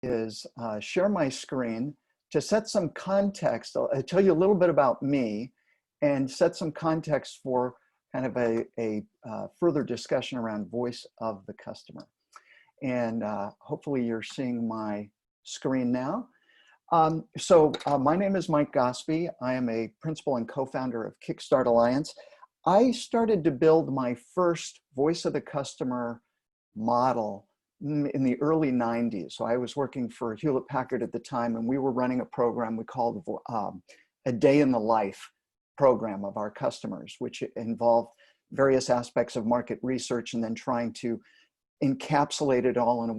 is share my screen to set some context. I'll tell you a little bit about me and set some context for kind of a further discussion around voice of the customer. And hopefully you're seeing my screen now. My name is Mike Gospe. I am a principal and co-founder of KickStart Alliance. I started to build my first voice of the customer model in the early 90s. So I was working for Hewlett Packard at the time, and we were running a program we called a day in the life program of our customers, which involved various aspects of market research and then trying to encapsulate it all in a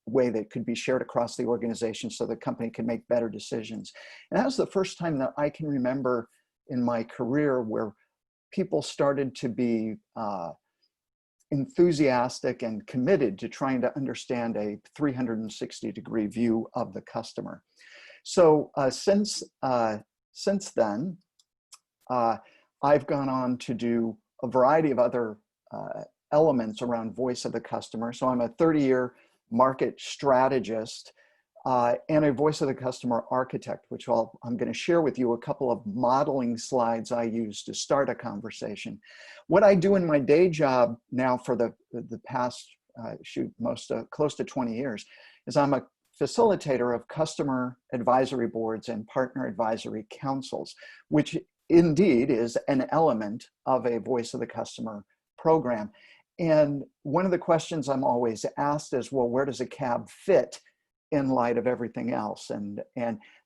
way that could be shared across the organization so the company could make better decisions. And that was the first time that I can remember in my career where people started to be enthusiastic and committed to trying to understand a 360-degree view of the customer. So since then, I've gone on to do a variety of other elements around voice of the customer. So I'm a 30-year market strategist and a voice of the customer architect, which I'm going to share with you a couple of modeling slides I use to start a conversation. What I do in my day job now for the past, close to 20 years is I'm a facilitator of customer advisory boards and partner advisory councils, which indeed is an element of a voice of the customer program. And one of the questions I'm always asked is, well, where does a CAB fit in light of everything else? And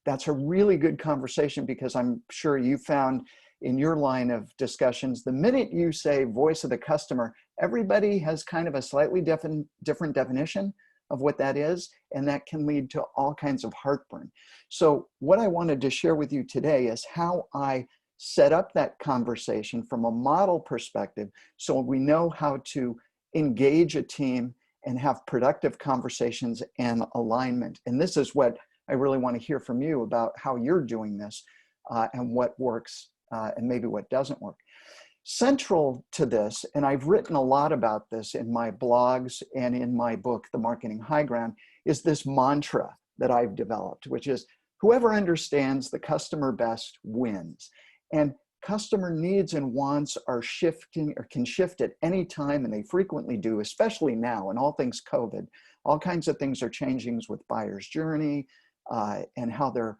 that's a really good conversation, because I'm sure you found in your line of discussions, the minute you say voice of the customer, everybody has kind of a slightly different definition of what that is, and that can lead to all kinds of heartburn. So what I wanted to share with you today is how I set up that conversation from a model perspective so we know how to engage a team and have productive conversations and alignment. And this is what I really want to hear from you about, how you're doing this and what works and maybe what doesn't work. Central to this, and I've written a lot about this in my blogs and in my book, The Marketing High Ground, is this mantra that I've developed, which is whoever understands the customer best wins. And customer needs and wants are shifting, or can shift at any time, and they frequently do, especially now, and all things COVID. All kinds of things are changing with buyer's journey and how they're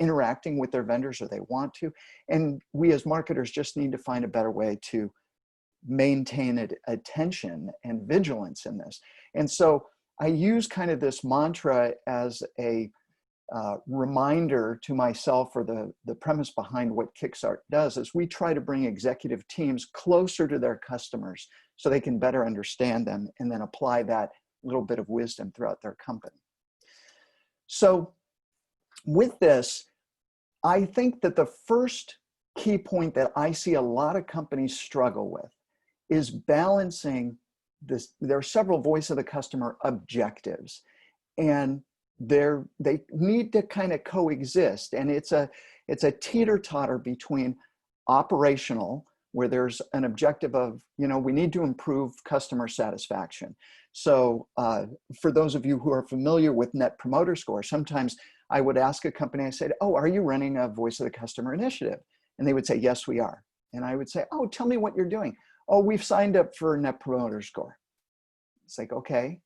interacting with their vendors, or they want to. And we as marketers just need to find a better way to maintain attention and vigilance in this. And so I use kind of this mantra as a reminder to myself, or the premise behind what KickStart does, is we try to bring executive teams closer to their customers so they can better understand them and then apply that little bit of wisdom throughout their company. So with this, I think that the first key point that I see a lot of companies struggle with is balancing this. There are several voice of the customer objectives, and they need to kind of coexist. And it's a teeter-totter between operational, where there's an objective of, we need to improve customer satisfaction. So for those of you who are familiar with Net Promoter Score, sometimes I would ask a company, I said, oh, are you running a voice of the customer initiative? And they would say, yes, we are. And I would say, oh, tell me what you're doing. Oh, we've signed up for Net Promoter Score. It's like, okay,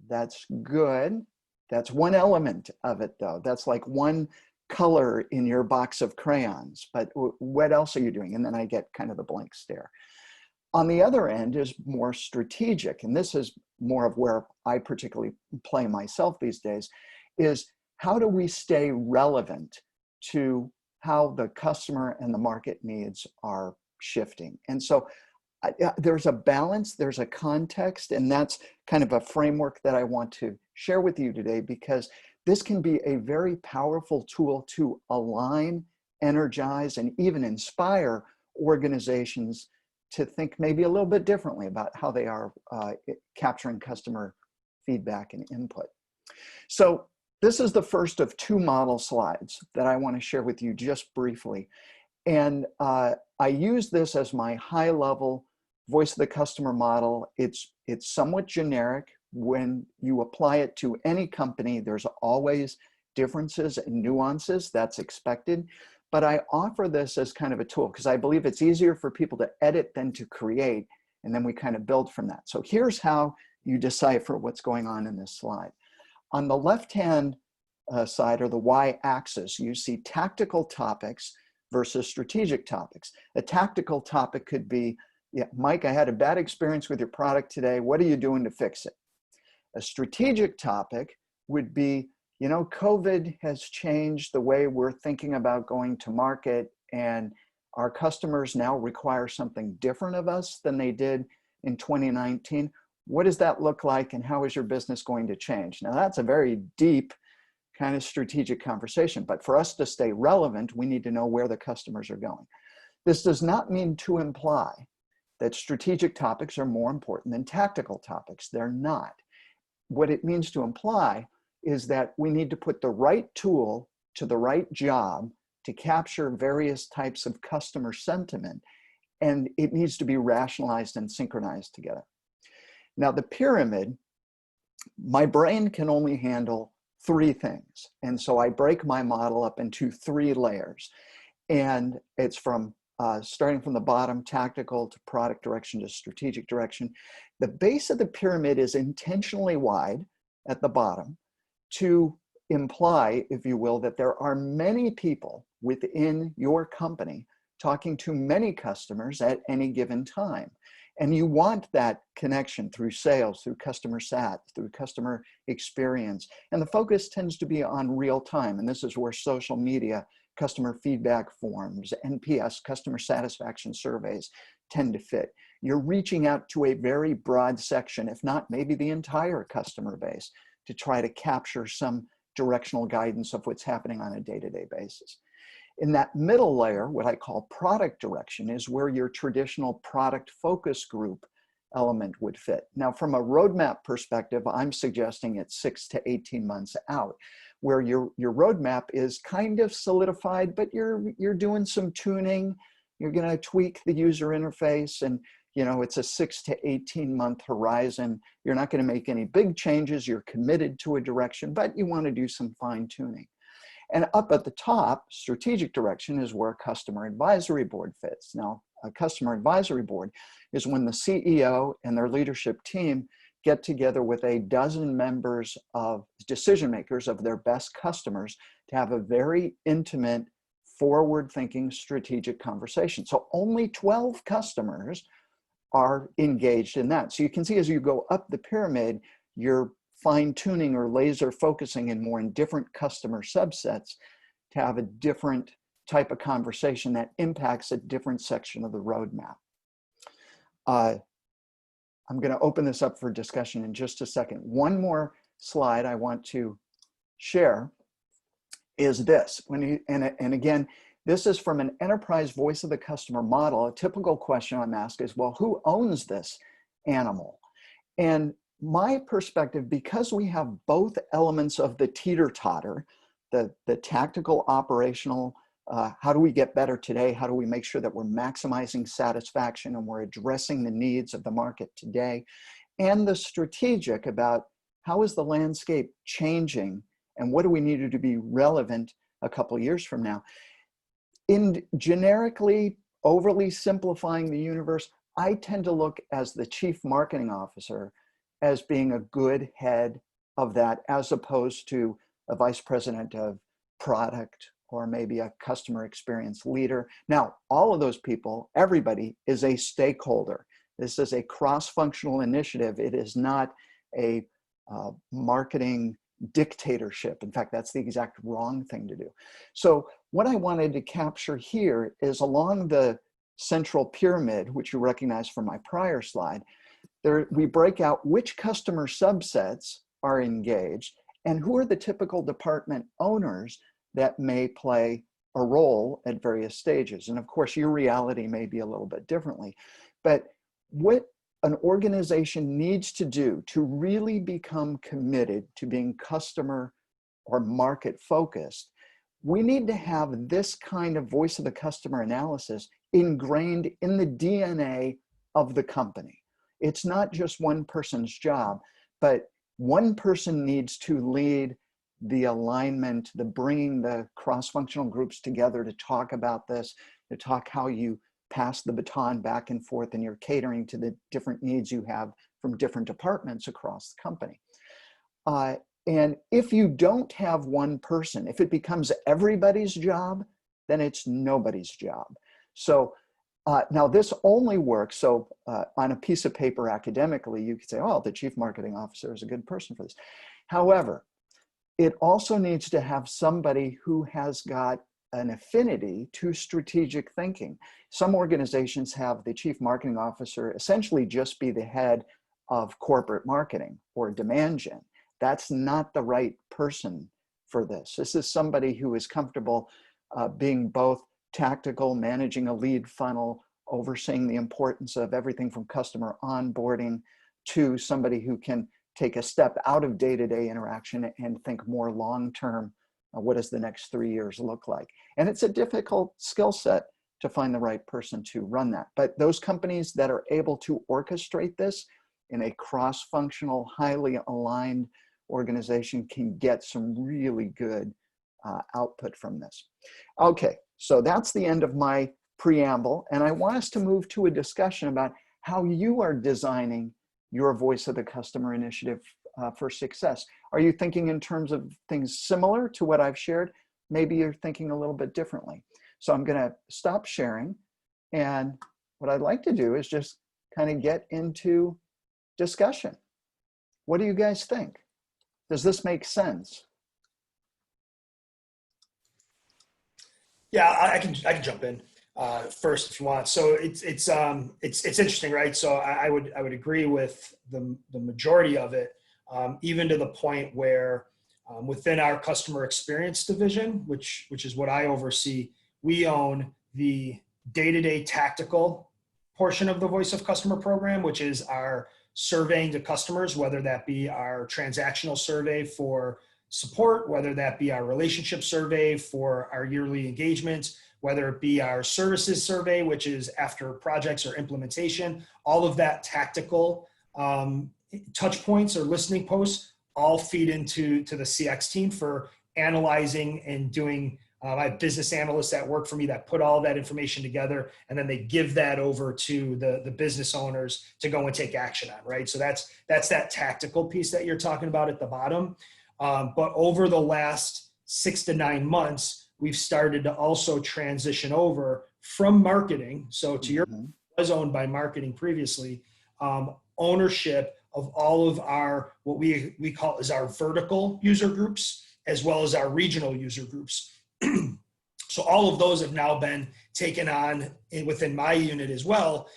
that's good. That's one element of it, though. That's like one color in your box of crayons, but what else are you doing? And then I get kind of the blank stare. On the other end is more strategic, and this is more of where I particularly play myself these days, is how do we stay relevant to how the customer and the market needs are shifting? And so there's a balance, there's a context, and that's kind of a framework that I want to share with you today, because this can be a very powerful tool to align, energize, and even inspire organizations to think maybe a little bit differently about how they are capturing customer feedback and input. So this is the first of two model slides that I want to share with you just briefly. And I use this as my high-level voice of the customer model. It's somewhat generic, when you apply it to any company, there's always differences and nuances. That's expected. But I offer this as kind of a tool because I believe it's easier for people to edit than to create. And then we kind of build from that. So here's how you decipher what's going on in this slide. On the left-hand side, or the y-axis, you see tactical topics versus strategic topics. A tactical topic could be, yeah, Mike, I had a bad experience with your product today. What are you doing to fix it? A strategic topic would be, you know, COVID has changed the way we're thinking about going to market, and our customers now require something different of us than they did in 2019. What does that look like, and how is your business going to change? Now, that's a very deep kind of strategic conversation, but for us to stay relevant, we need to know where the customers are going. This does not mean to imply that strategic topics are more important than tactical topics. They're not. What it means to imply is that we need to put the right tool to the right job to capture various types of customer sentiment, and it needs to be rationalized and synchronized together. Now, the pyramid, my brain can only handle 3 things. And so I break my model up into 3 layers. And it's from starting from the bottom, tactical, to product direction, to strategic direction. The base of the pyramid is intentionally wide at the bottom to imply, if you will, that there are many people within your company talking to many customers at any given time. And you want that connection through sales, through customer sat, through customer experience. And the focus tends to be on real time. And this is where social media, customer feedback forms, NPS, customer satisfaction surveys tend to fit. You're reaching out to a very broad section, if not maybe the entire customer base, to try to capture some directional guidance of what's happening on a day-to-day basis. In that middle layer, what I call product direction, is where your traditional product focus group element would fit. Now, from a roadmap perspective, I'm suggesting it's 6 to 18 months out, where your roadmap is kind of solidified, but you're doing some tuning. You're going to tweak the user interface, and you know, it's a 6 to 18 month horizon. You're not going to make any big changes. You're committed to a direction, but you want to do some fine tuning. And up at the top, strategic direction, is where a customer advisory board fits. Now, a customer advisory board is when the CEO and their leadership team get together with a dozen members of decision makers of their best customers to have a very intimate, forward-thinking strategic conversation. So only 12 customers are engaged in that. So you can see as you go up the pyramid, you're fine-tuning or laser focusing in different customer subsets to have a different type of conversation that impacts a different section of the roadmap. I'm going to open this up for discussion in just a second. One more slide I want to share is this. And again, this is from an enterprise voice of the customer model. A typical question I'm asked is, well, who owns this animal? And my perspective, because we have both elements of the teeter-totter, the tactical, operational, how do we get better today? How do we make sure that we're maximizing satisfaction and we're addressing the needs of the market today? And the strategic, about how is the landscape changing and what do we need to be relevant a couple of years from now? In generically, overly simplifying the universe, I tend to look as the chief marketing officer as being a good head of that, as opposed to a vice president of product or maybe a customer experience leader. Now, all of those people, everybody is a stakeholder. This is a cross-functional initiative. It is not a marketing dictatorship. In fact, that's the exact wrong thing to do. So what I wanted to capture here is along the central pyramid, which you recognize from my prior slide, we break out which customer subsets are engaged and who are the typical department owners that may play a role at various stages. And of course, your reality may be a little bit differently, but what an organization needs to do to really become committed to being customer or market focused, we need to have this kind of voice of the customer analysis ingrained in the DNA of the company. It's not just one person's job, but one person needs to lead the alignment, the bringing the cross-functional groups together to talk about this, to talk how you pass the baton back and forth, and you're catering to the different needs you have from different departments across the company. And if you don't have one person, if it becomes everybody's job, then it's nobody's job. So now this only works, so on a piece of paper academically, you could say, oh, the chief marketing officer is a good person for this. However, it also needs to have somebody who has got an affinity to strategic thinking. Some organizations have the chief marketing officer essentially just be the head of corporate marketing or demand gen. That's not the right person for this. This is somebody who is comfortable being both tactical, managing a lead funnel, overseeing the importance of everything from customer onboarding, to somebody who can take a step out of day-to-day interaction and think more long-term, what does the next 3 years look like? And it's a difficult skill set to find the right person to run that. But those companies that are able to orchestrate this in a cross-functional, highly aligned organization can get some really good output from this. Okay, so that's the end of my preamble, and I want us to move to a discussion about how you are designing your voice of the customer initiative for success. Are you thinking in terms of things similar to what I've shared? Maybe you're thinking a little bit differently. So I'm gonna stop sharing, and what I'd like to do is just kind of get into discussion. What do you guys think? Does this make sense? Yeah, I can jump in first if you want. So it's interesting, right? So I would agree with the majority of it, even to the point where within our customer experience division, which is what I oversee, we own the day-to-day tactical portion of the Voice of Customer program, which is our surveying to customers, whether that be our transactional survey for support, whether that be our relationship survey for our yearly engagements, whether it be our services survey, which is after projects or implementation. All of that tactical touch points or listening posts all feed into the CX team for analyzing and doing. I have business analysts that work for me that put all that information together, and then they give that over to the business owners to go and take action on, right? So that's that tactical piece that you're talking about at the bottom. But over the last 6 to 9 months, we've started to also transition over from marketing. So to your was owned by marketing previously, ownership of all of our, what we call is our vertical user groups, as well as our regional user groups. So all of those have now been taken on within my unit as well,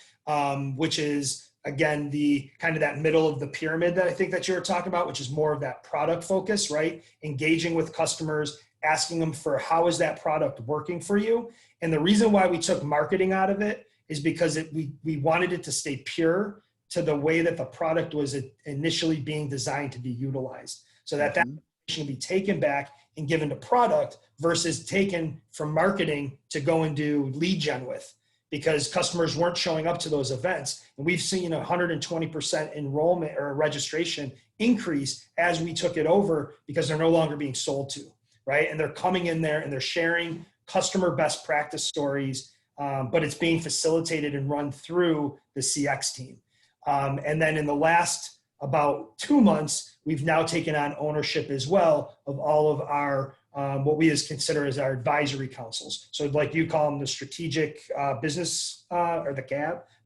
which is, again, the kind of that middle of the pyramid that I think that you're talking about, which is more of that product focus, right? Engaging with customers, asking them for how is that product working for you? And the reason why we took marketing out of it is because we wanted it to stay pure to the way that the product was initially being designed to be utilized. So that information can be taken back and given to product versus taken from marketing to go and do lead gen with, because customers weren't showing up to those events. And we've seen 120% enrollment or registration increase as we took it over because they're no longer being sold to, right? And they're coming in there and they're sharing customer best practice stories, but it's being facilitated and run through the CX team. And then in the last about 2 months, we've now taken on ownership as well of all of our what we consider as our advisory councils. So like you call them the strategic business or the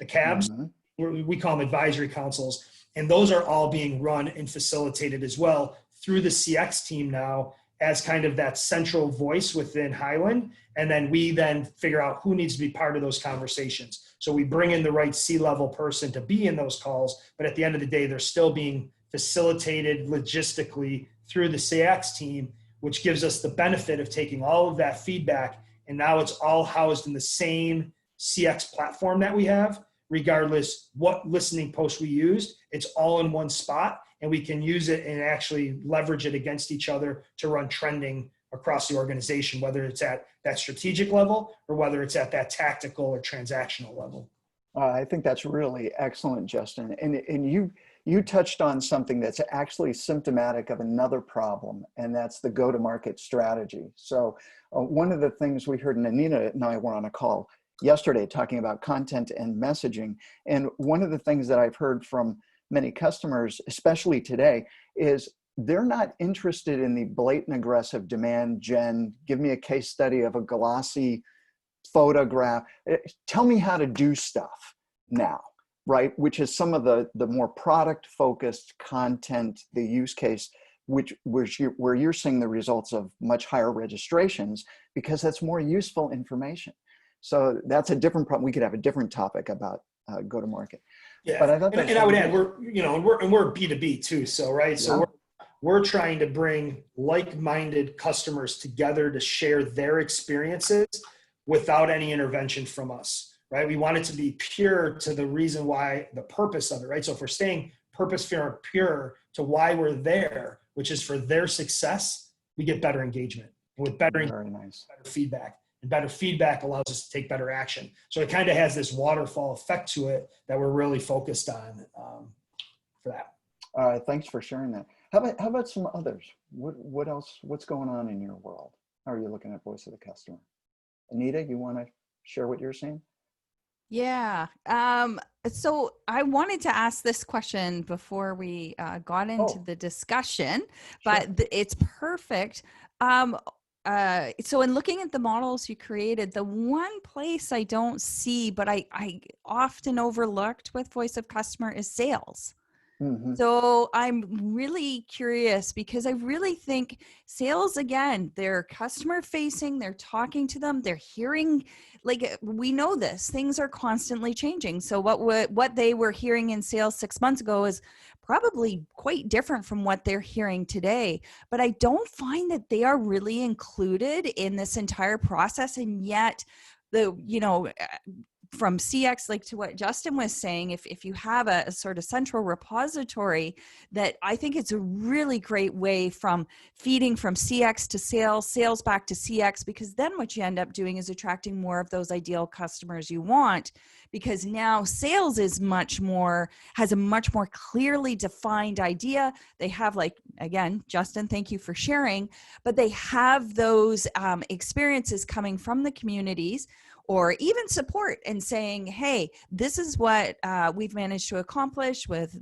CABs, we call them advisory councils. And those are all being run and facilitated as well through the CX team now as kind of that central voice within Highland. And then we then figure out who needs to be part of those conversations. So we bring in the right C-level person to be in those calls, but at the end of the day, they're still being facilitated logistically through the CX team, which gives us the benefit of taking all of that feedback, and now it's all housed in the same CX platform that we have, regardless what listening post we used. It's all in one spot, and we can use it and actually leverage it against each other to run trending across the organization, whether it's at that strategic level or whether it's at that tactical or transactional level. I think that's really excellent, Justin. And you you touched on something that's actually symptomatic of another problem, and that's the go-to-market strategy. So one of the things we heard, and Anita and I were on a call yesterday talking about content and messaging, and one of the things that I've heard from many customers, especially today, is they're not interested in the blatant aggressive demand gen, give me a case study of a glossy photograph, tell me how to do stuff now, right? Which is some of the more product focused content, the use case, where you're seeing the results of much higher registrations, because that's more useful information. So that's a different problem. We could have a different topic about go-to-market. Yeah, but I thought and I would add, we're B2B too. So, right. Yeah. So we're trying to bring like-minded customers together to share their experiences without any intervention from us, right? We want it to be pure to the reason why, the purpose of it, right? So if we're staying pure to why we're there, which is for their success, we get better engagement. And with better feedback. And better feedback allows us to take better action. So it kind of has this waterfall effect to it that we're really focused on for that. All right, thanks for sharing that. How about some others? What else? What's going on in your world? How are you looking at voice of the customer? Anita, you want to share what you're seeing? Yeah. So I wanted to ask this question before we got into the discussion, but it's perfect. So in looking at the models you created, the one place I don't see, but I often overlooked with voice of customer is sales. Mm-hmm. So I'm really curious because I really think sales, again, they're customer facing, they're talking to them, they're hearing, like we know this, things are constantly changing. So what they were hearing in sales 6 months ago is probably quite different from what they're hearing today. But I don't find that they are really included in this entire process. And yet from CX, like to what Justin was saying, if you have a sort of central repository, that I think it's a really great way from feeding from CX to sales back to CX, because then what you end up doing is attracting more of those ideal customers you want, because now sales is has a much more clearly defined idea. They have, like, again, Justin, thank you for sharing, but they have those experiences coming from the communities, or even support and saying, hey, this is what we've managed to accomplish with,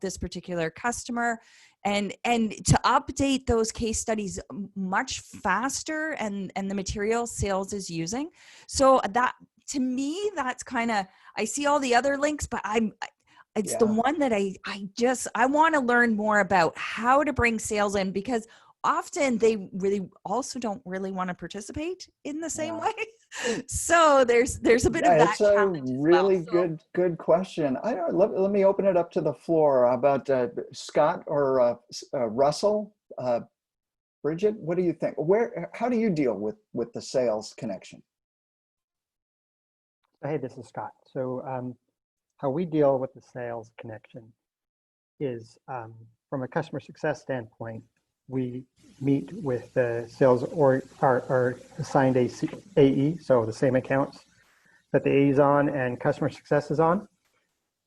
this particular customer, and to update those case studies much faster and the material sales is using. So that, to me, that's kind of, I see all the other links, but it's the one that I want to learn more about how to bring sales in, because often they really also don't really want to participate in the same way. So there's a bit of that challenge. It's a really good question. I don't. Let me open it up to the floor. How about Scott or Russell? Bridget, what do you think? How do you deal with the sales connection? Hey, this is Scott. So how we deal with the sales connection is from a customer success standpoint, we meet with the sales or our assigned AE, so the same accounts that the AE is on and customer success is on.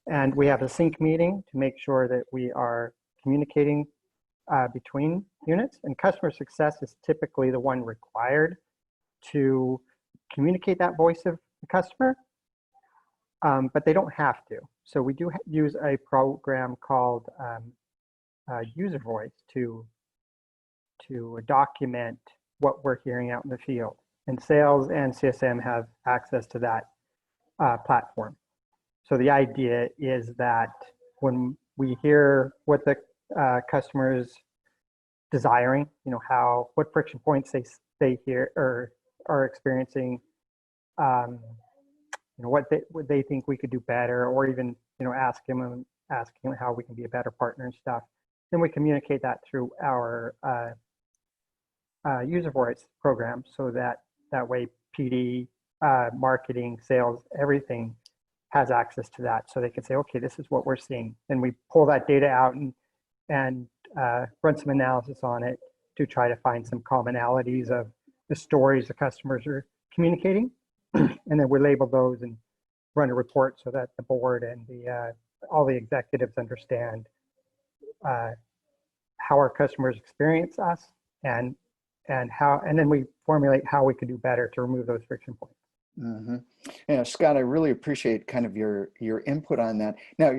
And we have a sync meeting to make sure that we are communicating between units. And customer success is typically the one required to communicate that voice of the customer, but they don't have to. So we do use a program called Uservoice to document what we're hearing out in the field. And sales and CSM have access to that platform. So the idea is that when we hear what the customer is desiring, what friction points they hear or are experiencing, what they think we could do better, or even asking how we can be a better partner and stuff. Then we communicate that through our Uservoice program, so that way PD, marketing, sales, everything has access to that, so they can say, okay, this is what we're seeing. And we pull that data out and run some analysis on it to try to find some commonalities of the stories the customers are communicating. And then we label those and run a report so that the board and all the executives understand how our customers experience us, and then we formulate how we could do better to remove those friction points. Mm-hmm. Yeah, Scott, I really appreciate kind of your input on that. Now,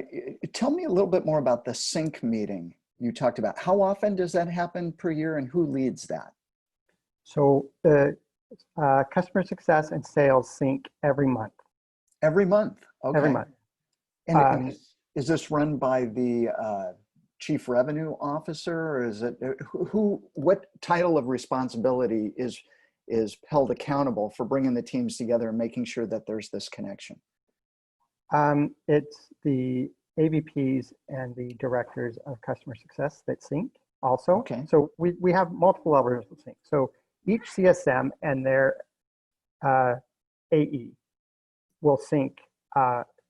tell me a little bit more about the sync meeting you talked about. How often does that happen per year, and who leads that? So the customer success and sales sync every month. Every month. Okay. Every month. And is this run by the chief revenue officer, or is it what title of responsibility is held accountable for bringing the teams together and making sure that there's this connection? It's the AVPs and the directors of customer success that sync also. Okay. So we have multiple levels of sync. So each CSM and their AE will sync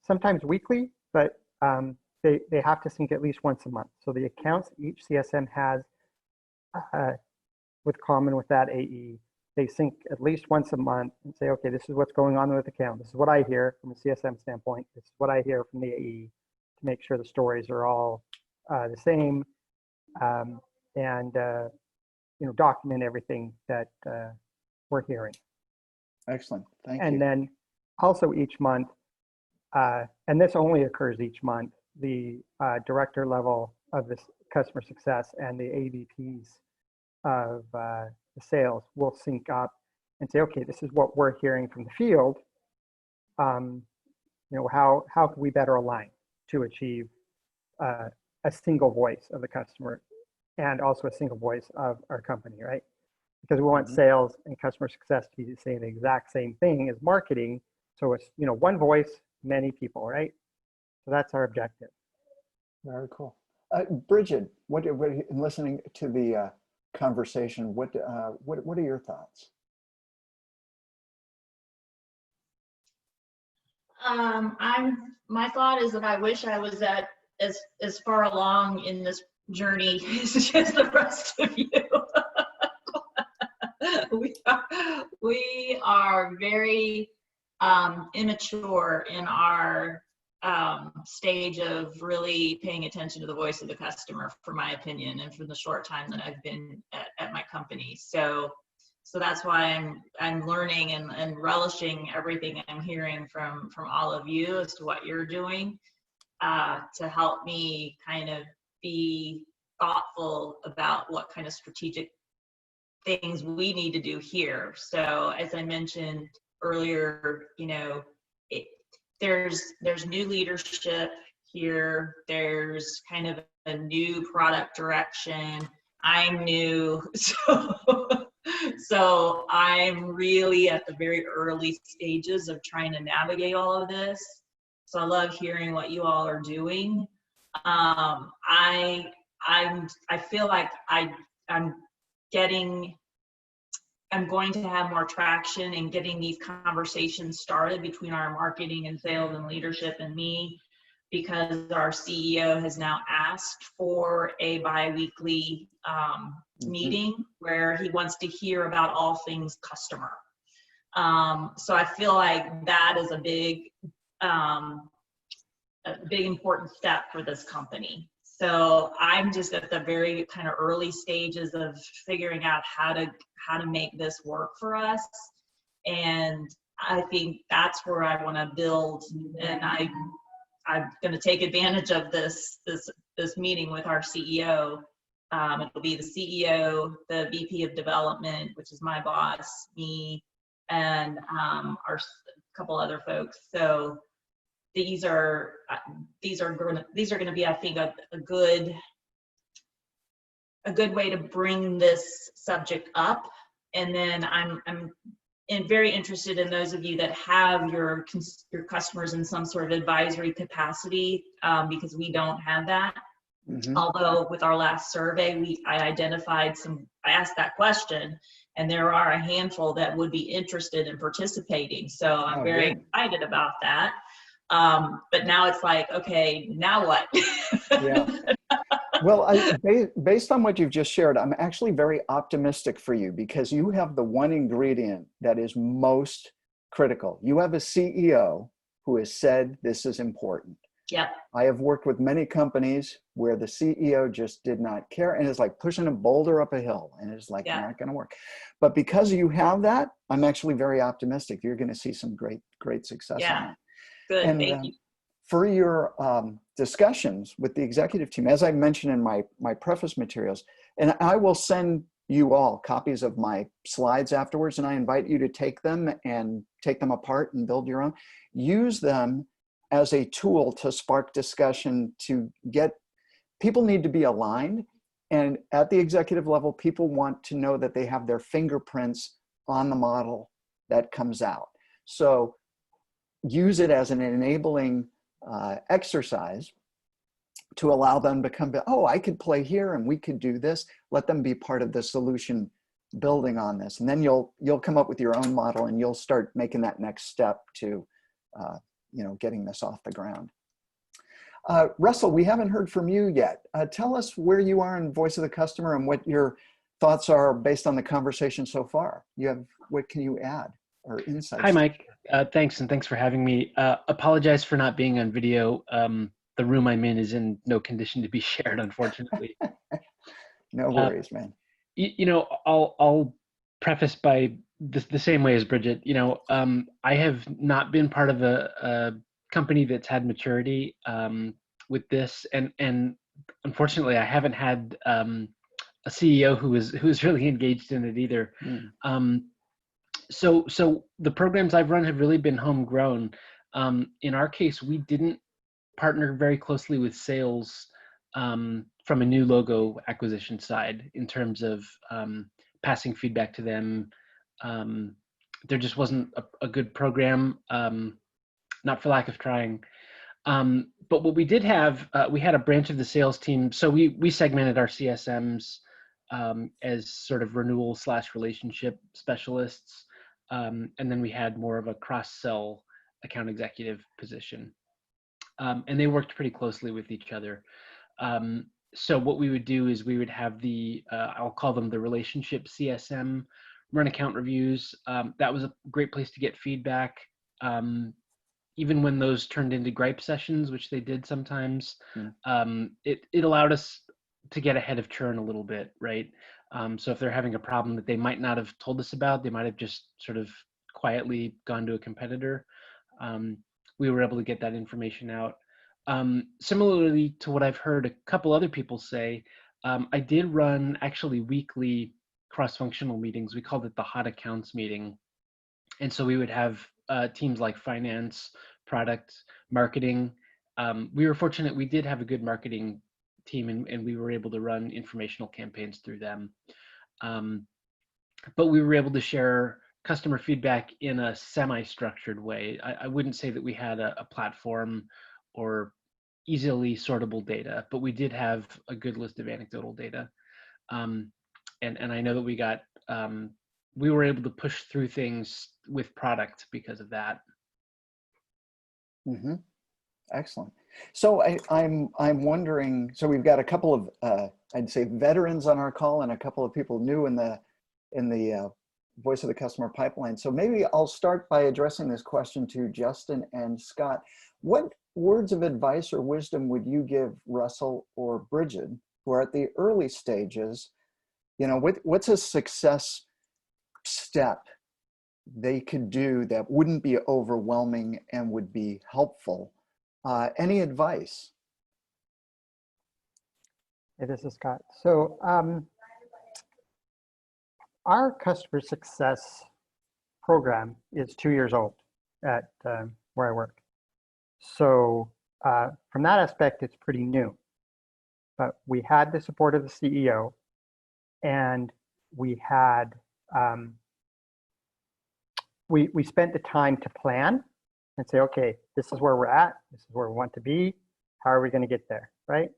sometimes weekly, but they have to sync at least once a month. So the accounts each CSM has with common with that AE, they sync at least once a month and say, okay, this is what's going on with the account. This is what I hear from a CSM standpoint. This is what I hear from the AE, to make sure the stories are all the same, and document everything that we're hearing. Excellent. Thank you. And then also each month, and this only occurs each month, the director level of this customer success and the AVPs of the sales will sync up and say, okay, this is what we're hearing from the field. How can we better align to achieve a single voice of the customer and also a single voice of our company, right? Because we want sales and customer success to be saying the exact same thing as marketing. So it's, one voice, many people, right? So that's our objective. Very cool. Bridget, what in listening to the conversation, what are your thoughts? My thought is that I wish I was as far along in this journey as just the rest of you. We are very immature in our stage of really paying attention to the voice of the customer, for my opinion, and from the short time that I've been at my company. So that's why I'm learning and relishing everything I'm hearing from all of you as to what you're doing to help me kind of be thoughtful about what kind of strategic things we need to do here. So as I mentioned earlier, there's new leadership here. There's kind of a new product direction. I'm new, so I'm really at the very early stages of trying to navigate all of this. So I love hearing what you all are doing. I feel like I'm going to have more traction in getting these conversations started between our marketing and sales and leadership and me, because our CEO has now asked for a bi-weekly meeting where he wants to hear about all things customer. So I feel like that is a big important step for this company. So I'm just at the very kind of early stages of figuring out how to make this work for us. And I think that's where I want to build. And I'm going to take advantage of this meeting with our CEO. It'll be the CEO, the VP of development, which is my boss, me, and our couple other folks. So these are going to be, I think, a good way to bring this subject up. And then I'm very interested in those of you that have your customers in some sort of advisory capacity, because we don't have that. Although with our last survey, I asked that question, and there are a handful that would be interested in participating. So I'm very excited about that. But now it's like, okay, now what? Yeah. Well, based on what you've just shared, I'm actually very optimistic for you, because you have the one ingredient that is most critical. You have a CEO who has said this is important. Yep. I have worked with many companies where the CEO just did not care, and it's like pushing a boulder up a hill, and it's like not going to work. But because you have that, I'm actually very optimistic. You're going to see some great success on that. Good. And thank you. for your discussions with the executive team, as I mentioned in my preface materials, and I will send you all copies of my slides afterwards, and I invite you to take them apart and build your own. Use them as a tool to spark discussion, to get, people need to be aligned. And at the executive level, people want to know that they have their fingerprints on the model that comes out. So use it as an enabling exercise to allow them to come to, oh, I could play here and we could do this. Let them be part of the solution building on this. And then you'll come up with your own model, and you'll start making that next step to getting this off the ground. Russell, we haven't heard from you yet. Tell us where you are in Voice of the Customer and what your thoughts are based on the conversation so far. What can you add or insights? Hi, Mike. Thanks, and thanks for having me. Apologize for not being on video. The room I'm in is in no condition to be shared, unfortunately. No worries, man. I'll preface by the same way as Bridget. I have not been part of a company that's had maturity with this, and unfortunately, I haven't had a CEO who is really engaged in it either. So the programs I've run have really been homegrown. In our case, we didn't partner very closely with sales from a new logo acquisition side in terms of passing feedback to them. There just wasn't a good program, not for lack of trying. But what we did have, we had a branch of the sales team. So we segmented our CSMs as sort of renewal/relationship specialists. And then we had more of a cross-sell account executive position. And they worked pretty closely with each other. So what we would do is we would have I'll call them the relationship CSM, run account reviews. That was a great place to get feedback. Even when those turned into gripe sessions, which they did sometimes, it allowed us to get ahead of churn a little bit, right? So if they're having a problem that they might not have told us about, they might have just sort of quietly gone to a competitor. We were able to get that information out. Similarly to what I've heard a couple other people say, I did run actually weekly cross-functional meetings. We called it the hot accounts meeting. And so we would have teams like finance, product, marketing. We were fortunate, we did have a good marketing team, and we were able to run informational campaigns through them. But we were able to share customer feedback in a semi-structured way. I wouldn't say that we had a platform or easily sortable data, but we did have a good list of anecdotal data. And I know that we were able to push through things with product because of that. Mm-hmm. Excellent. So I'm wondering, so we've got a couple of, I'd say veterans on our call and a couple of people new in the Voice of the Customer pipeline. So maybe I'll start by addressing this question to Justin and Scott. What words of advice or wisdom would you give Russell or Bridget, who are at the early stages? What's a success step they could do that wouldn't be overwhelming and would be helpful? Any advice? Hey, this is Scott. So our customer success program is 2 years old at where I work. So from that aspect, it's pretty new. But we had the support of the CEO, and we had we spent the time to plan and say, okay, this is where we're at, this is where we want to be, how are we going to get there, right?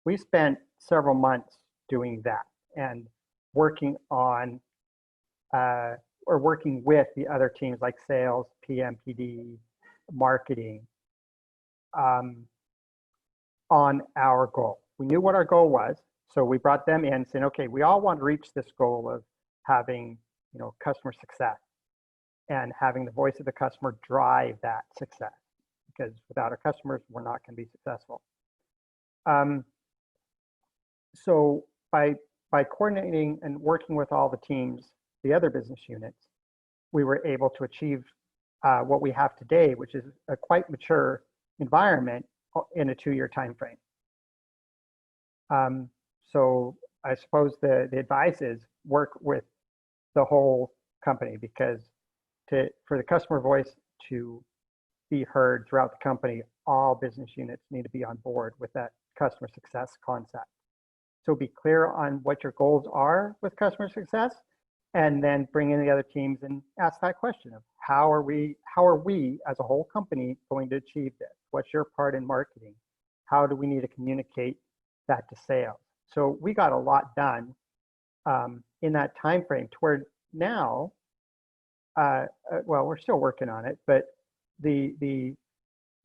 We spent several months doing that and working on or working with the other teams like sales, PM, PD, marketing on our goal. We knew what our goal was, so we brought them in saying, okay, we all want to reach this goal of having customer success and having the voice of the customer drive that success. because without our customers, we're not going to be successful. So by coordinating and working with all the teams, the other business units, we were able to achieve what we have today, which is a quite mature environment in a 2-year time frame. So I suppose the advice is work with the whole company, because for the customer voice to be heard throughout the company, all business units need to be on board with that customer success concept. So be clear on what your goals are with customer success, and then bring in the other teams and ask that question of how are we as a whole company going to achieve this? What's your part in marketing? How do we need to communicate that to sales? So we got a lot done in that time frame, toward now, well, we're still working on it, but the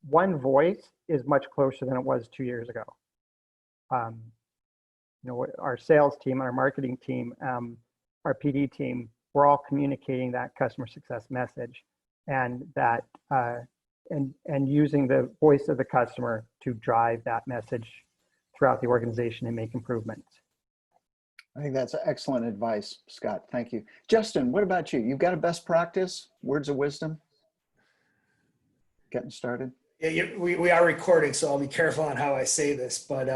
one voice is much closer than it was 2 years ago. You know, our sales team, our marketing team, our PD team, we're all communicating that customer success message, and that and using the voice of the customer to drive that message throughout the organization and make improvements. I think that's excellent advice, Scott. Thank you. Justin, what about you? You've got a best practice, words of wisdom? Getting started? Yeah, we are recording, so I'll be careful on how I say this, but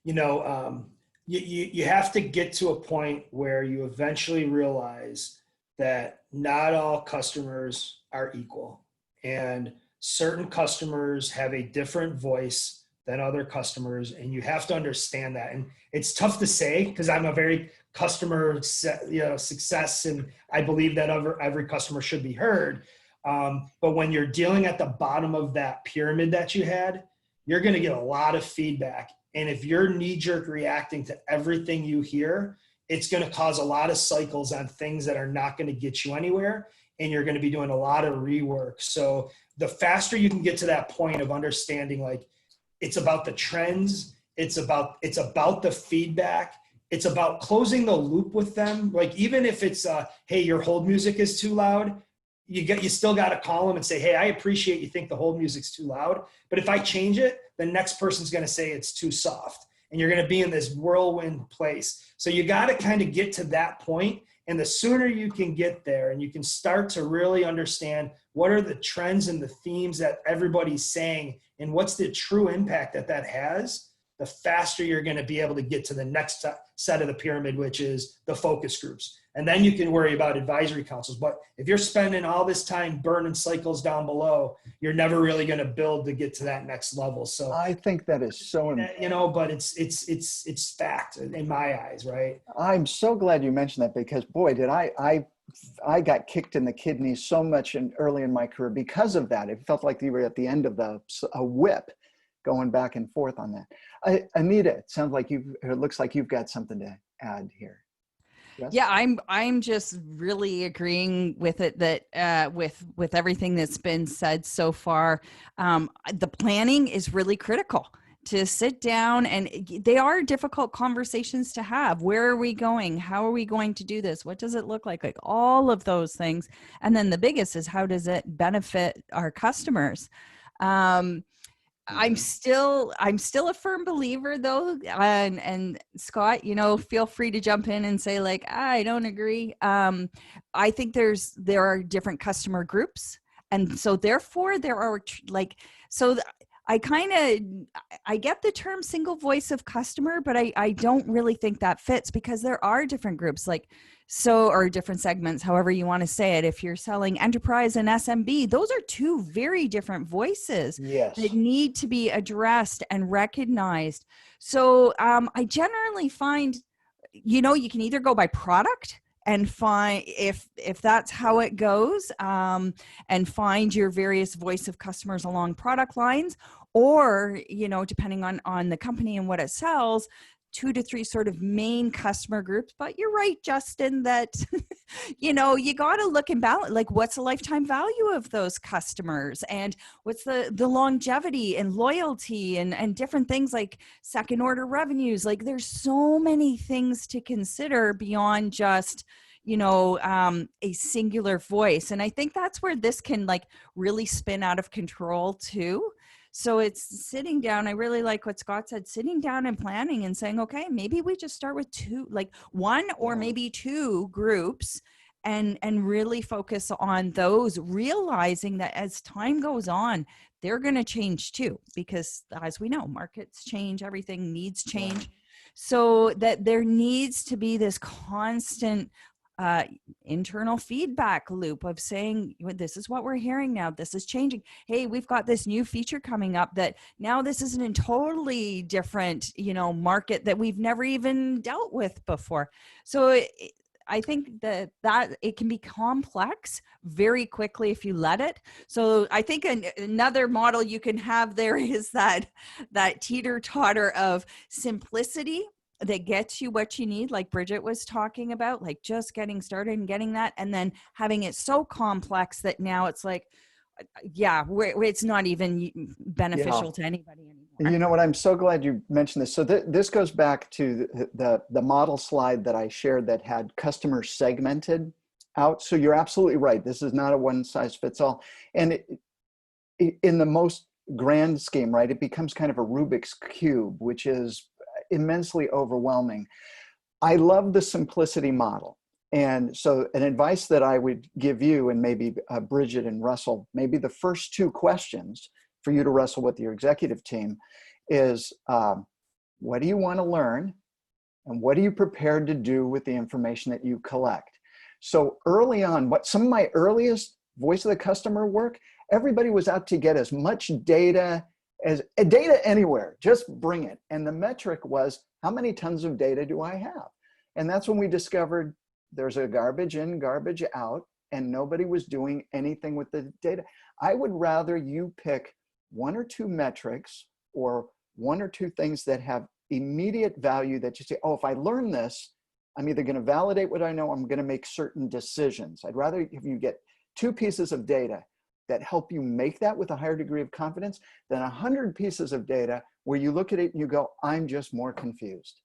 you know, you have to get to a point where you eventually realize that not all customers are equal, and certain customers have a different voice than other customers, and you have to understand that. And it's tough to say, because I'm a very customer success, and I believe that every customer should be heard. But when you're dealing at the bottom of that pyramid that you had, you're going to get a lot of feedback. And if you're knee-jerk reacting to everything you hear, it's going to cause a lot of cycles on things that are not going to get you anywhere. And you're going to be doing a lot of rework. So the faster you can get to that point of understanding, like, it's about the trends, it's about the feedback, it's about closing the loop with them. Like, even if it's, hey, your hold music is too loud, you still got to call them and say, hey, I appreciate you think the hold music's too loud, but if I change it, the next person's going to say it's too soft, and you're going to be in this whirlwind place. So you got to kind of get to that point, and the sooner you can get there and you can start to really understand what are the trends and the themes that everybody's saying and what's the true impact that has, the faster you're going to be able to get to the next set of the pyramid, which is the focus groups. And then you can worry about advisory councils. But if you're spending all this time burning cycles down below, you're never really going to build to get to that next level. So I think that is so important. You know, but it's fact in my eyes, right? I'm so glad you mentioned that, because boy, did I got kicked in the kidneys so much early in my career because of that. It felt like you were at the end of a whip going back and forth on that. Anita, it sounds like it looks like you've got something to add here. Yes? Yeah, I'm just really agreeing with it, that with everything that's been said so far. The planning is really critical. To sit down, and they are difficult conversations to have. Where are we going? How are we going to do this? What does it look like? Like, all of those things. And then the biggest is, how does it benefit our customers? I'm still a firm believer, though, and Scott, you know, feel free to jump in and say, like, I don't agree. I think there are different customer groups, and so therefore there are I get the term single voice of customer, but I don't really think that fits, because there are different groups, or different segments, however you want to say it. If you're selling enterprise and SMB, those are two very different voices. Yes. That need to be addressed and recognized. So I generally find, you know, you can either go by product and find, if that's how it goes, and find your various voice of customers along product lines, or, you know, depending on the company and what it sells, 2 to 3 sort of main customer groups. But you're right, Justin, that, you know, you got to look and balance, like, what's the lifetime value of those customers, and what's the longevity and loyalty, and different things like second order revenues. Like, there's so many things to consider beyond just, a singular voice. And I think that's where this can like really spin out of control too. So it's sitting down. I really like what Scott said, sitting down and planning and saying, okay, maybe we just start with one or maybe two groups and really focus on those, realizing that as time goes on, they're going to change too, because as we know, markets change, everything needs change. So that there needs to be this constant internal feedback loop of saying, this is what we're hearing now, this is changing. Hey, we've got this new feature coming up that now this is in a totally different, market that we've never even dealt with before. So I think that it can be complex very quickly if you let it. So I think another model you can have there is that teeter-totter of simplicity that gets you what you need, like Bridget was talking about, like just getting started and getting that, and then having it so complex that now it's like, where it's not even beneficial to anybody anymore. You know what? I'm so glad you mentioned this. So this goes back to the model slide that I shared that had customers segmented out. So you're absolutely right. This is not a one size fits all. And in the most grand scheme, right, it becomes kind of a Rubik's Cube, which is immensely overwhelming. I love the simplicity model. And so an advice that I would give you, and maybe Bridget and Russell, maybe the first two questions for you to wrestle with your executive team is, what do you want to learn? And what are you prepared to do with the information that you collect? So early on, some of my earliest voice of the customer work, everybody was out to get as much data as data anywhere, just bring it. And the metric was, how many tons of data do I have? And that's when we discovered there's a garbage in, garbage out, and nobody was doing anything with the data. I would rather you pick one or two metrics or one or two things that have immediate value that you say, oh, if I learn this, I'm either going to validate what I know, I'm going to make certain decisions. I'd rather if you get two pieces of data that help you make that with a higher degree of confidence than 100 pieces of data where you look at it and you go, I'm just more confused.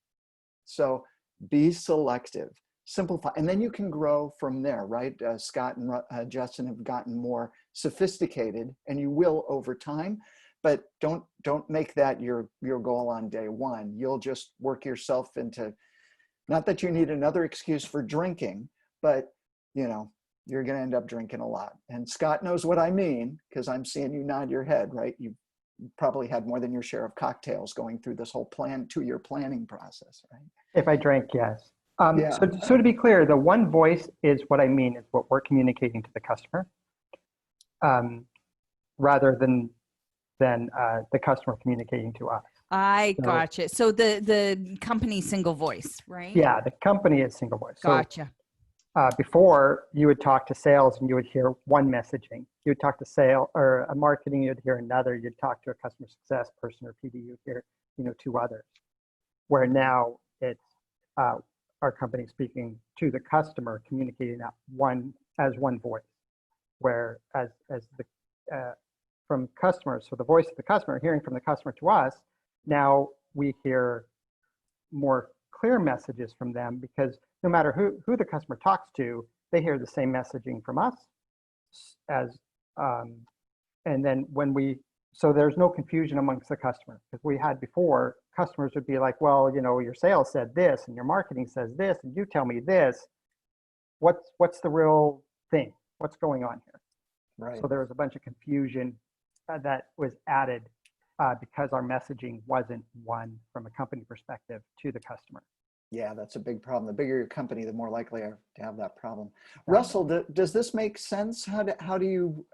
So be selective, simplify, and then you can grow from there, right? Scott and Justin have gotten more sophisticated, and you will over time, but don't make that your goal on day one. You'll just work yourself into, not that you need another excuse for drinking, but you're going to end up drinking a lot. And Scott knows what I mean, because I'm seeing you nod your head, right? You probably had more than your share of cocktails going through this whole 2-year planning process, right? If I drank, yes. Yeah. So to be clear, the one voice is what I mean, is what we're communicating to the customer, rather than the customer communicating to us. I gotcha. So the company single voice, right? Yeah, the company is single voice. Gotcha. So, before you would talk to sales and you would hear one messaging. You would talk to sales or a marketing, you'd hear another. You'd talk to a customer success person or PD, you'd hear two others. Where now it's our company speaking to the customer, communicating that as one voice. Where as the from customers, so the voice of the customer, hearing from the customer to us, now we hear more clear messages from them, because no matter who the customer talks to, they hear the same messaging from us as, and then so there's no confusion amongst the customer, because we had before, customers would be like, well, your sales said this and your marketing says this and you tell me this. What's the real thing? What's going on here? Right. So there was a bunch of confusion that was added because our messaging wasn't one from a company perspective to the customer. Yeah, that's a big problem. The bigger your company, the more likely you are to have that problem. Russell, does this make sense? How do you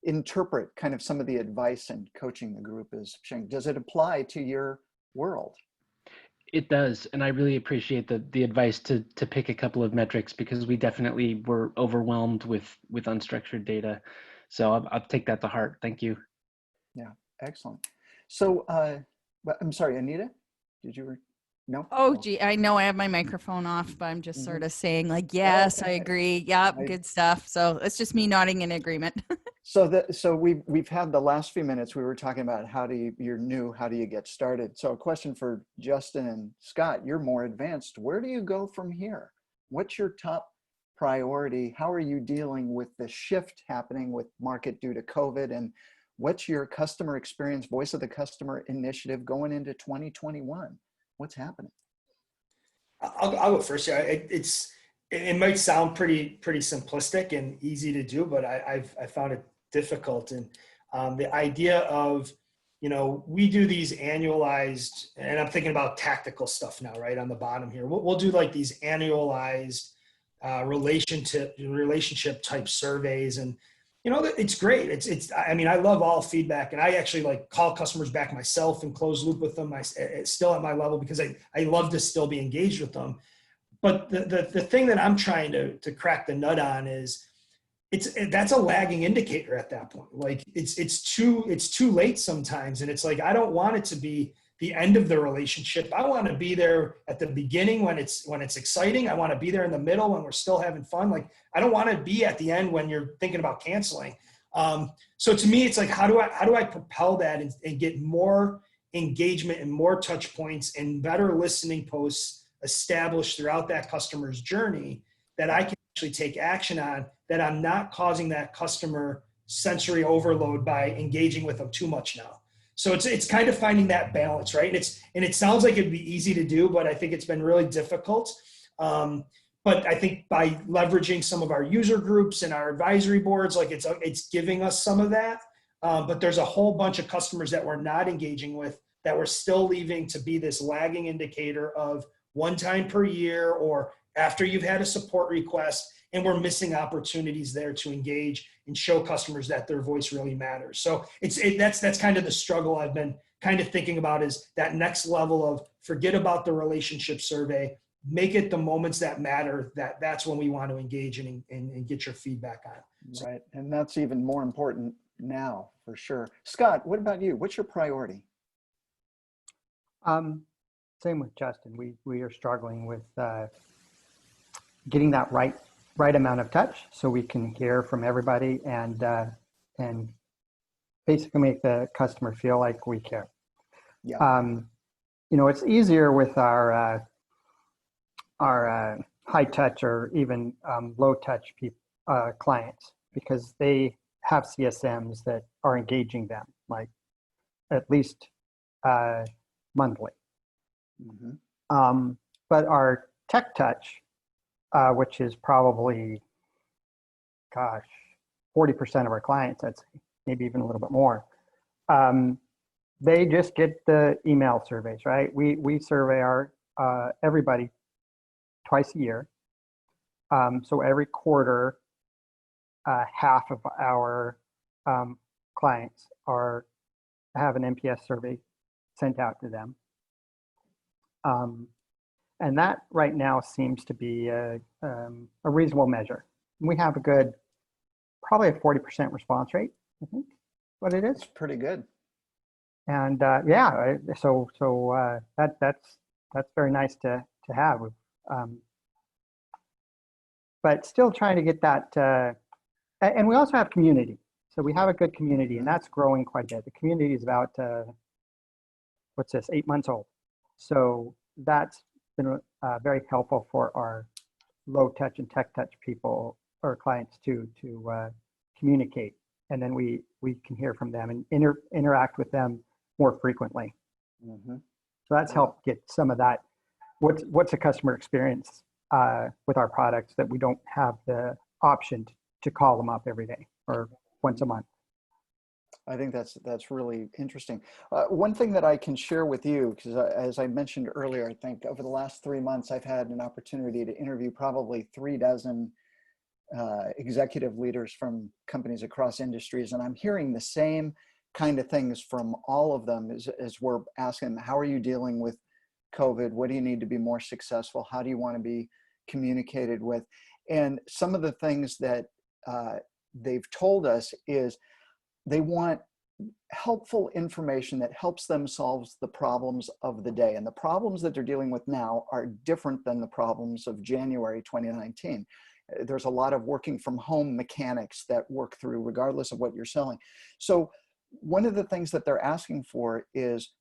interpret kind of some of the advice and coaching the group is sharing? Does it apply to your world? It does, and I really appreciate the advice to pick a couple of metrics, because we definitely were overwhelmed with unstructured data. So I'll take that to heart. Thank you. Yeah, excellent. So I'm sorry, Anita, did you? No? Oh, gee, I know I have my microphone off, but I'm just sort of saying like, yes, I agree. Yep, good stuff. So it's just me nodding in agreement. So we've had the last few minutes, we were talking about you're new, how do you get started? So a question for Justin and Scott, you're more advanced. Where do you go from here? What's your top priority? How are you dealing with the shift happening with market due to COVID? And what's your customer experience, voice of the customer initiative going into 2021? What's happening? I'll go first. Yeah, it might sound pretty simplistic and easy to do, but I found it difficult. And the idea of, we do these annualized, and I'm thinking about tactical stuff now, right on the bottom here. We'll do like these annualized relationship type surveys, and it's great. I mean, I love all feedback, and I actually like call customers back myself and close loop with them. It's still at my level because I love to still be engaged with them. But the thing that I'm trying to crack the nut on is that's a lagging indicator at that point. Like it's too late sometimes, and it's like I don't want it to be the end of the relationship. I want to be there at the beginning when it's exciting. I want to be there in the middle when we're still having fun. Like I don't want to be at the end when you're thinking about canceling. So to me, it's like how do I propel that and get more engagement and more touch points and better listening posts established throughout that customer's journey that I can actually take action on, that I'm not causing that customer sensory overload by engaging with them too much now. So it's kind of finding that balance, right? And it sounds like it'd be easy to do, but I think it's been really difficult. But I think by leveraging some of our user groups and our advisory boards, like it's giving us some of that. But there's a whole bunch of customers that we're not engaging with that we're still leaving to be this lagging indicator of one time per year or after you've had a support request, and we're missing opportunities there to engage and show customers that their voice really matters. So that's kind of the struggle I've been kind of thinking about, is that next level of forget about the relationship survey, make it the moments that matter, that's when we want to engage and get your feedback on it. Right, and that's even more important now for sure. Scott, what about you? What's your priority? Same with Justin. We are struggling with getting that right amount of touch so we can hear from everybody and basically make the customer feel like we care. Yeah. It's easier with our high touch or even low touch clients because they have CSMs that are engaging them like at least monthly. Mm-hmm. But our tech touch, which is probably, 40% of our clients, I'd say, maybe even a little bit more. They just get the email surveys, right? We survey our everybody twice a year. So every quarter, half of our clients have an NPS survey sent out to them. And that right now seems to be a reasonable measure. We have probably a 40% response rate, I think, what it is. It's pretty good. And so that's very nice to have. But still trying to get that, and we also have community. So we have a good community, and that's growing quite a bit. The community is about, 8 months old. So that's been very helpful for our low touch and tech touch people or clients to communicate, and then we can hear from them and interact with them more frequently. Mm-hmm. So that's helped get some of that. What's a customer experience with our products that we don't have the option to call them up every day or once a month. I think that's really interesting. One thing that I can share with you, because as I mentioned earlier, I think over the last 3 months, I've had an opportunity to interview probably 36 executive leaders from companies across industries. And I'm hearing the same kind of things from all of them as we're asking them, how are you dealing with COVID? What do you need to be more successful? How do you want to be communicated with? And some of the things that they've told us is they want helpful information that helps them solve the problems of the day. And the problems that they're dealing with now are different than the problems of January 2019. There's a lot of working from home mechanics that work through regardless of what you're selling. So one of the things that they're asking for is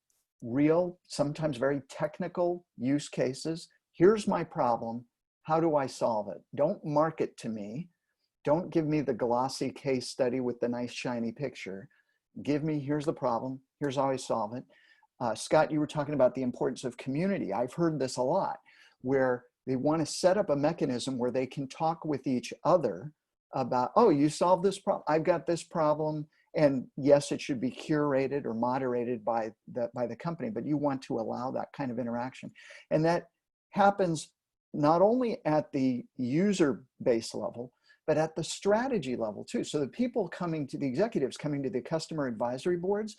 real, sometimes very technical use cases. Here's my problem. how do I solve it? Don't market to me. Don't give me the glossy case study with the nice shiny picture. Give me, here's the problem, here's how I solve it. Scott, you were talking about the importance of community. I've heard this a lot, where they want to set up a mechanism where they can talk with each other about, oh, you solved this problem, I've got this problem. And yes, it should be curated or moderated by the company, but you want to allow that kind of interaction. And that happens not only at the user base level, but at the strategy level too. So the people coming to the executives, coming to the customer advisory boards,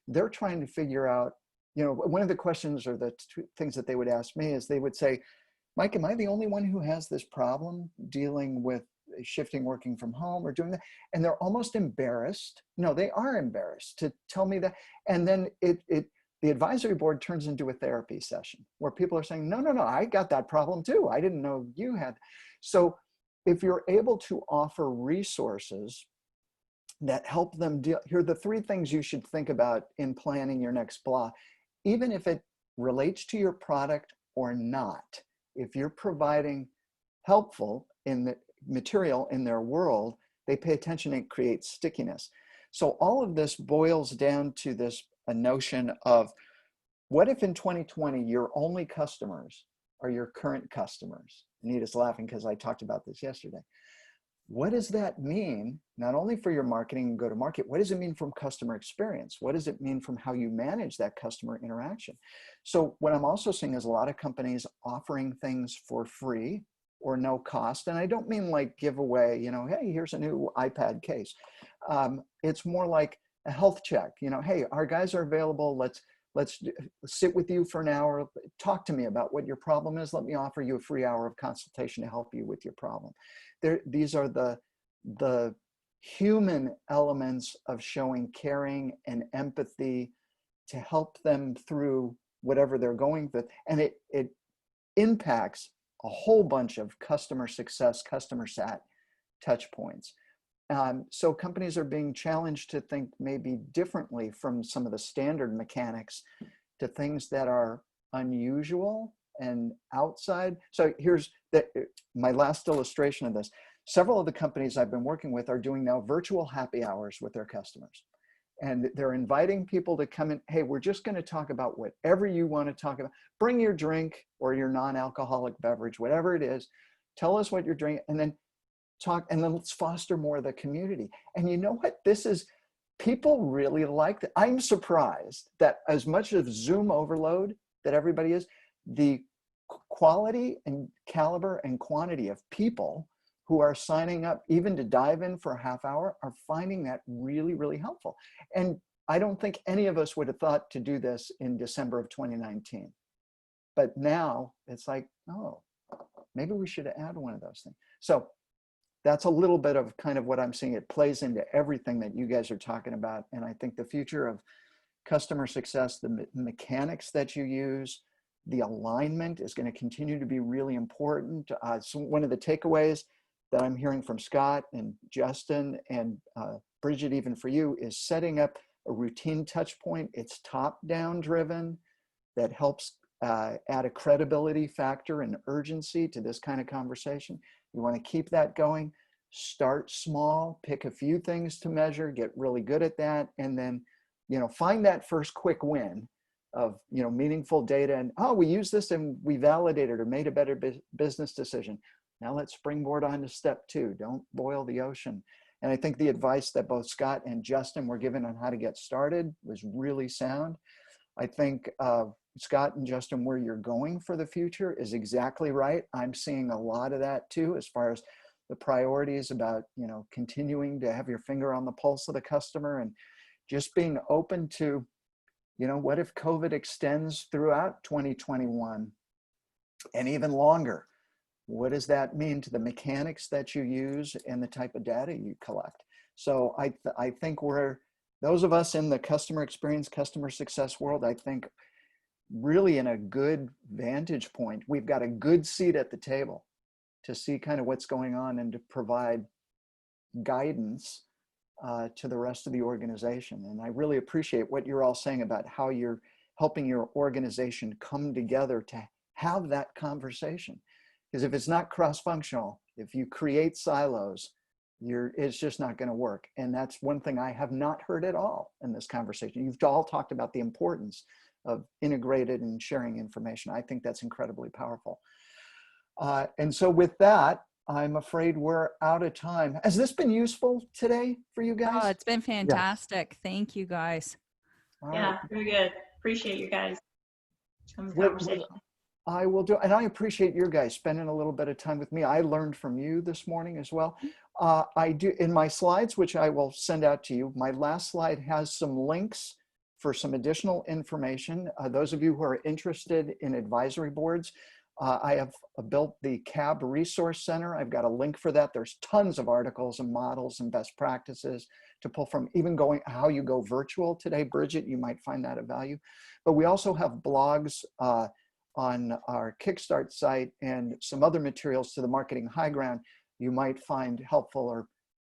they're trying to figure out, one of the questions or the things that they would ask me is they would say, Mike, am I the only one who has this problem dealing with shifting working from home or doing that? And they're almost embarrassed. No, they are embarrassed to tell me that. And then the advisory board turns into a therapy session where people are saying, no, I got that problem too. I didn't know you had. So if you're able to offer resources that help them deal, here are the three things you should think about in planning your next blah, even if it relates to your product or not. If you're providing helpful in the material in their world, they pay attention and create stickiness. So all of this boils down to a notion of, what if in 2020 your only customers are your current customers? Anita's laughing because I talked about this yesterday. What does that mean, not only for your marketing and go-to-market, what does it mean from customer experience? What does it mean from how you manage that customer interaction? So what I'm also seeing is a lot of companies offering things for free or no cost. And I don't mean like give away, hey, here's a new iPad case. It's more like a health check. Hey, our guys are available. Let's sit with you for an hour. Talk to me about what your problem is. Let me offer you a free hour of consultation to help you with your problem. These are the human elements of showing caring and empathy to help them through whatever they're going through. And it impacts a whole bunch of customer success, customer sat touch points. So companies are being challenged to think maybe differently from some of the standard mechanics to things that are unusual and outside. So here's my last illustration of this. Several of the companies I've been working with are doing now virtual happy hours with their customers. And they're inviting people to come in. Hey, we're just going to talk about whatever you want to talk about. Bring your drink or your non-alcoholic beverage, whatever it is. Tell us what you're drinking, and then talk, and then let's foster more of the community. And you know what? People really like that. I'm surprised that as much of Zoom overload that everybody is, the quality and caliber and quantity of people who are signing up even to dive in for a half hour are finding that really, really helpful. And I don't think any of us would have thought to do this in December of 2019. But now it's like, oh, maybe we should add one of those things. So that's a little bit of kind of what I'm seeing. It plays into everything that you guys are talking about. And I think the future of customer success, the mechanics that you use, the alignment is going to continue to be really important. So one of the takeaways that I'm hearing from Scott and Justin and Bridget, even for you, is setting up a routine touch point. It's top-down driven that helps add a credibility factor and urgency to this kind of conversation. You want to keep that going. Start small, pick a few things to measure, get really good at that, and then, find that first quick win of, meaningful data and, oh, we use this and we validated or made a better business decision. Now let's springboard on to step 2. Don't boil the ocean. And I think the advice that both Scott and Justin were given on how to get started was really sound. I think Scott and Justin, where you're going for the future is exactly right. I'm seeing a lot of that too, as far as the priorities about, continuing to have your finger on the pulse of the customer and just being open to, what if COVID extends throughout 2021 and even longer? What does that mean to the mechanics that you use and the type of data you collect? So I think those of us in the customer experience, customer success world, I think really in a good vantage point. We've got a good seat at the table to see kind of what's going on and to provide guidance to the rest of the organization. And I really appreciate what you're all saying about how you're helping your organization come together to have that conversation. Because if it's not cross-functional, if you create silos, it's just not going to work. And that's one thing I have not heard at all in this conversation. You've all talked about the importance of integrated and sharing information. I think that's incredibly powerful. And so with that, I'm afraid we're out of time. Has this been useful today for you guys? Oh, it's been fantastic. Yes. Thank you, guys. All yeah, right. very good. Appreciate you guys. I will do, and I appreciate your guys spending a little bit of time with me. I learned from you this morning as well. I do, in my slides, which I will send out to you, my last slide has some links for some additional information. Those of you who are interested in advisory boards, I have built the CAB Resource Center. I've got a link for that. There's tons of articles and models and best practices to pull from, even going how you go virtual today. Bridget, you might find that of value. But we also have blogs on our KickStart site and some other materials to the marketing high ground you might find helpful, or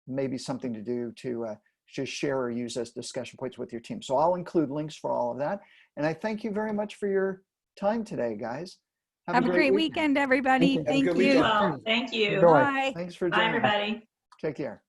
maybe something to do to just share or use as discussion points with your team. So I'll include links for all of that. And I thank you very much for your time today, guys. Have a great weekend, everybody. Thank you. Well, thank you. Enjoy. Bye. Thanks for Bye, joining. everybody. Take care.